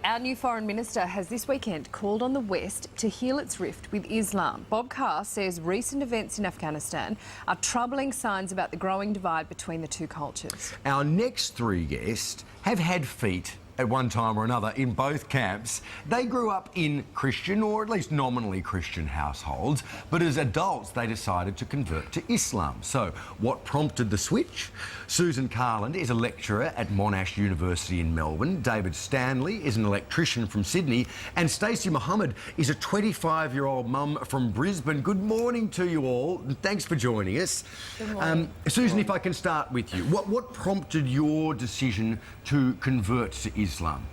Our new Foreign Minister has this weekend called on the West to heal its rift with Islam. Bob Carr says recent events in Afghanistan are troubling signs about the growing divide between the two cultures. Our next three guests have had feet at one time or another in both camps. They grew up in Christian, or at least nominally Christian households, but as adults they decided to convert to Islam. So what prompted the switch? Susan Carland is a lecturer at Monash University in Melbourne. David Stanley is an electrician from Sydney, and Stacey Mohammed is a 25-year-old mum from Brisbane. Good morning to you all, and thanks for joining us. Good morning. Susan, if I can start with you, what prompted your decision to convert to Islam?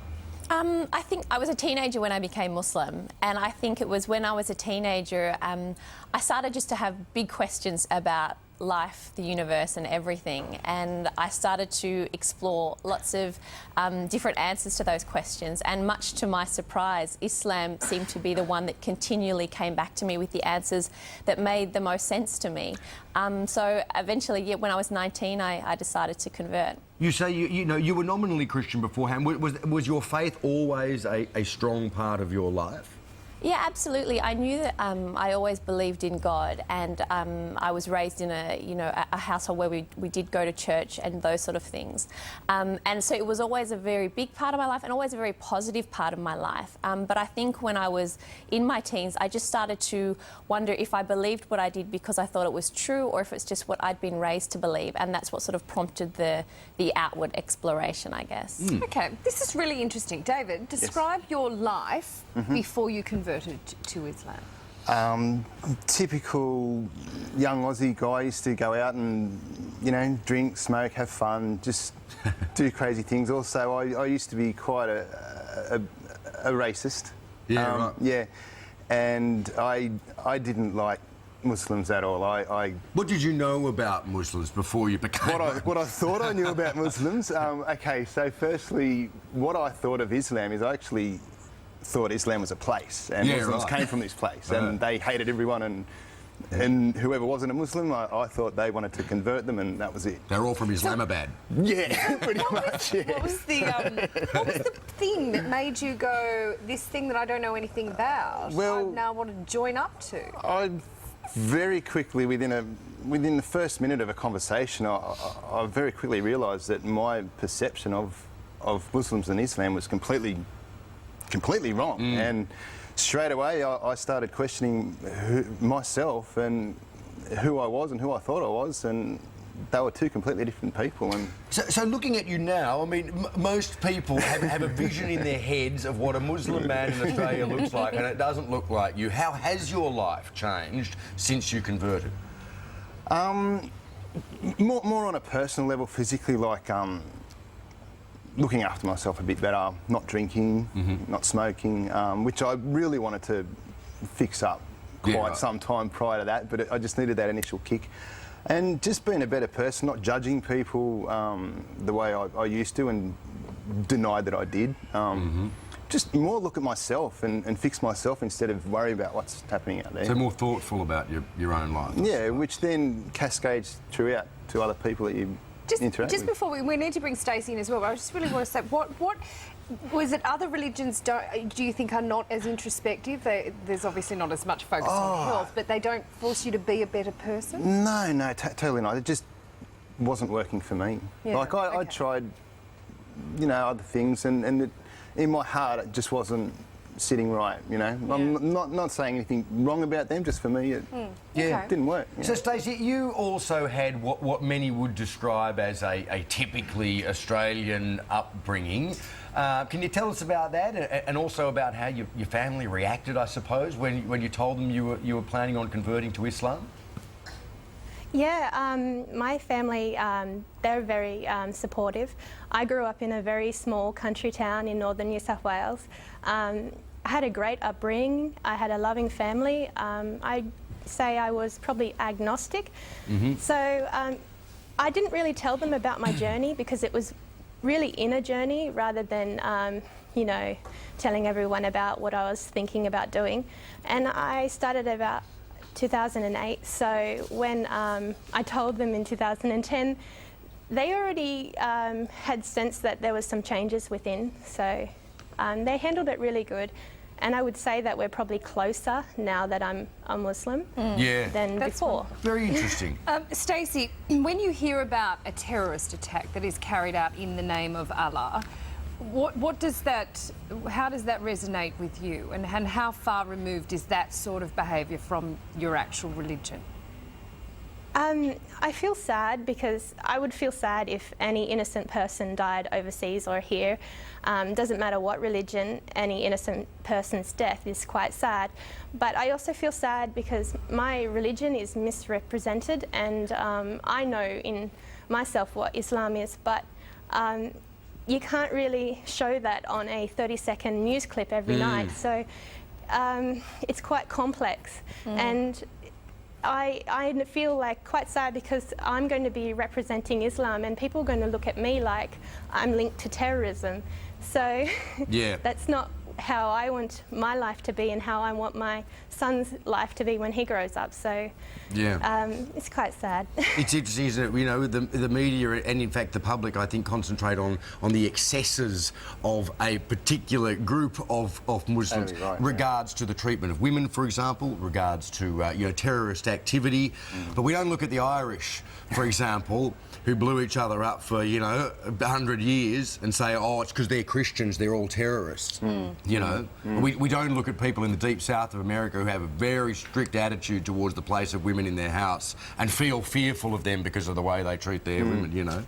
I think I was a teenager when I became Muslim, and I think it was when I was a teenager I started just to have big questions about life, the universe and everything, and I started to explore lots of different answers to those questions, and much to my surprise, Islam seemed to be the one that continually came back to me with the answers that made the most sense to me. So eventually, yeah, when I was 19, I decided to convert. You say you were nominally Christian beforehand. Was your faith always a strong part of your life? Yeah, absolutely. I knew that I always believed in God, and I was raised in a household where we did go to church and those sort of things. And so it was always a very big part of my life and always a very positive part of my life. But I think when I was in my teens, I just started to wonder if I believed what I did because I thought it was true, or if it's just what I'd been raised to believe. And that's what sort of prompted the outward exploration, I guess. OK, this is really interesting. David, describe your life before you converted to Islam. Typical young Aussie guy. Used to go out and, drink, smoke, have fun, just do crazy things. Also, I used to be quite a racist. Yeah, right. Yeah, and I didn't like Muslims at all. What did you know about Muslims before you became what I thought I knew about Muslims? OK, so firstly, what I thought of Islam is I actually thought Islam was a place, and Muslims came from this place, and they hated everyone, and whoever wasn't a Muslim, I thought they wanted to convert them, and that was it. They're all from Islamabad. Yeah, pretty much. Yeah. What was the thing that made you go, this thing that I don't know anything about, I now want to join up to? I very quickly, within the first minute of a conversation, I very quickly realised that my perception of Muslims and Islam was completely wrong, and straight away I started questioning myself and who I was and who I thought I was, and they were two completely different people. And so looking at you now, I mean, most people have a vision in their heads of what a Muslim man in Australia looks like, and it doesn't look like you. How has your life changed since you converted? More on a personal level, physically, like looking after myself a bit better, not drinking, not smoking, which I really wanted to fix up quite some time prior to that, but I just needed that initial kick. And just being a better person, not judging people the way I used to and denied that I did. Just more look at myself and fix myself instead of worry about what's happening out there. So more thoughtful about your own life. Yeah, which then cascades throughout to other people that you interact Just with. before we need to bring Stacey in as well, but I just really want to say, what was it other religions do you think are not as introspective? There's obviously not as much focus on health, but they don't force you to be a better person? No, totally not. It just wasn't working for me. Yeah, like I tried, other things, and in my heart it just wasn't sitting right, I'm not saying anything wrong about them, just for me it didn't work. So Stacey, you also had what many would describe as a typically Australian upbringing. Can you tell us about that, and also about how your family reacted, I suppose, when you told them you were planning on converting to Islam? Yeah, my family, they're very supportive. I grew up in a very small country town in northern New South Wales. I had a great upbringing. I had a loving family. I'd say I was probably agnostic. So I didn't really tell them about my journey because it was really inner journey rather than, telling everyone about what I was thinking about doing. And I started about 2008. So when I told them in 2010, they already had sensed that there was some changes within. So they handled it really good. And I would say that we're probably closer now that I'm a Muslim Yeah. than That's before. Very interesting. Stacey, when you hear about a terrorist attack that is carried out in the name of Allah, what does that, how does that resonate with you, and how far removed is that sort of behaviour from your actual religion? I feel sad because I would feel sad if any innocent person died overseas or here. Doesn't matter what religion, any innocent person's death is quite sad. But I also feel sad because my religion is misrepresented, and I know in myself what Islam is, but you can't really show that on a 30-second news clip every night. So it's quite complex. And I feel like quite sad because I'm going to be representing Islam and people are going to look at me like I'm linked to terrorism. So Yeah. that's not how I want my life to be and how I want my son's life to be when he grows up. So Yeah. it's quite sad. It's interesting, isn't it? You know, the media and in fact the public, I think, concentrate on the excesses of a particular group of Muslims, Totally right, regards to the treatment of women, for example, regards to you know, terrorist activity. But we don't look at the Irish, for example, who blew each other up for, you know, 100 years and say, oh, it's because they're Christians, they're all terrorists. You know, we don't look at people in the deep south of America who have a very strict attitude towards the place of women in their house and feel fearful of them because of the way they treat their women, you know.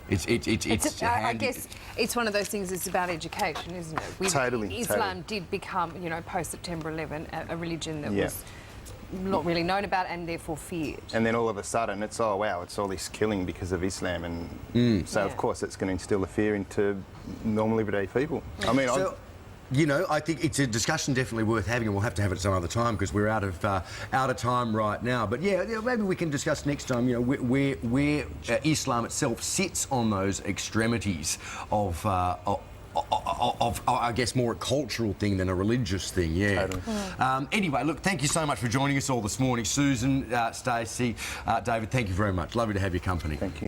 It's I handy. guess it's one of those things. It's about education, isn't it? Totally, Islam totally. did become, you know, post September 11, a religion that Yeah. was not really known about and therefore feared. And then all of a sudden, it's, oh wow, it's all this killing because of Islam, and so Yeah. of course it's going to instill a fear into normal everyday people. I mean, So, you know, I think it's a discussion definitely worth having, and we'll have to have it some other time because we're out of time right now. But yeah, maybe we can discuss next time. You know, where Islam itself sits on those extremities of I guess more a cultural thing than a religious thing. Yeah. Totally. Anyway, look, thank you so much for joining us all this morning, Susan, Stacey, David. Thank you very much. Lovely to have your company. Thank you.